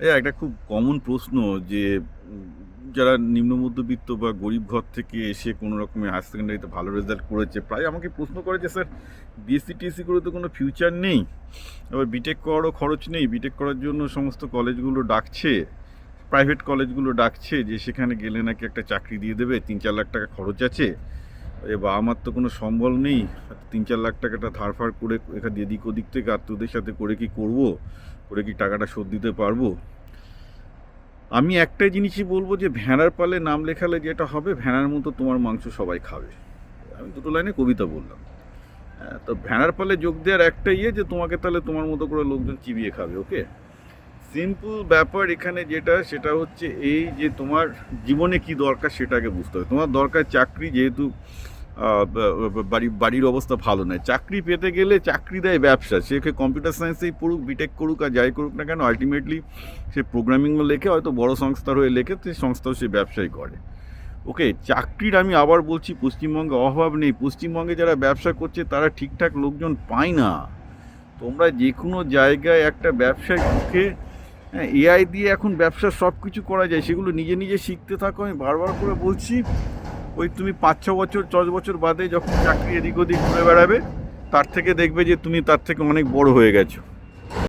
একটা খুব কমন প্রশ্ন যে যারা নিম্ন মধ্যবিত্ত বা গরিব ঘর থেকে এসে কোনো রকমের হায়ার সেকেন্ডারিতে ভালো রেজাল্ট করেছে, প্রায় আমাকে প্রশ্ন করে যে স্যার বিএসসি টিএসসি করে তো কোনো ফিউচার নেই, এবার বিটেক করারও খরচ নেই, বিটেক করার জন্য সমস্ত কলেজগুলো ডাকছে, প্রাইভেট কলেজগুলো ডাকছে যে সেখানে গেলে নাকি একটা চাকরি দিয়ে দেবে, 3-4 লাখ টাকা খরচ আছে, এবার আমার তো কোনো সম্বল নেই, 3-4 লাখ টাকাটা ধার ফার করে এখানে এদিক ওদিক থেকে আত্মীয়দের সাথে করে কি করব, করে কি টাকাটা শোধ দিতে পারবো। আমি একটাই জিনিসই বলবো যে ভেড়ার পালে নাম লেখালে যেটা হবে, ভেড়ার মতো তোমার মাংস সবাই খাবে। আমি দুটো লাইনে কবিতা বললাম। তো ভেড়ার পালে যোগ দেওয়ার একটা যে তোমাকে তাহলে তোমার মতো করে লোকজন চিবিয়ে খাবে। ওকে, সিম্পল ব্যাপার এখানে যেটা, সেটা হচ্ছে এই যে তোমার জীবনে কি দরকার সেটাকে বুঝতে হবে। তোমার দরকার চাকরি, যেহেতু বাড়ির অবস্থা ভালো নয়, চাকরি পেতে গেলে চাকরি দেয় ব্যবসা, সে কম্পিউটার সায়েন্সেই পড়ুক, বিটেক করুক আর যাই করুক না কেন, আলটিমেটলি সে প্রোগ্রামিংও লেখে, হয়তো বড় সংস্থার হয়ে লেখে, সেই সংস্থাও সে ব্যবসাই করে। ওকে, চাকরির আমি আবার বলছি পশ্চিমবঙ্গে অভাব নেই, পশ্চিমবঙ্গে যারা ব্যবসা করছে তারা ঠিকঠাক লোকজন পায় না। তোমরা যে কোনো জায়গায় একটা ব্যবসায় ঢুকে, হ্যাঁ, এআই দিয়ে এখন ব্যবসার সব কিছু করা যায়, সেগুলো নিজে নিজে শিখতে থাকো। আমি বারবার করে বলছি, ওই তুমি 5-6 বছর 10 বছর বাদে যখন চাকরি এদিক ওদিক ঘুরে বেড়াবে, তার থেকে দেখবে যে তুমি তার থেকে অনেক বড় হয়ে গেছো।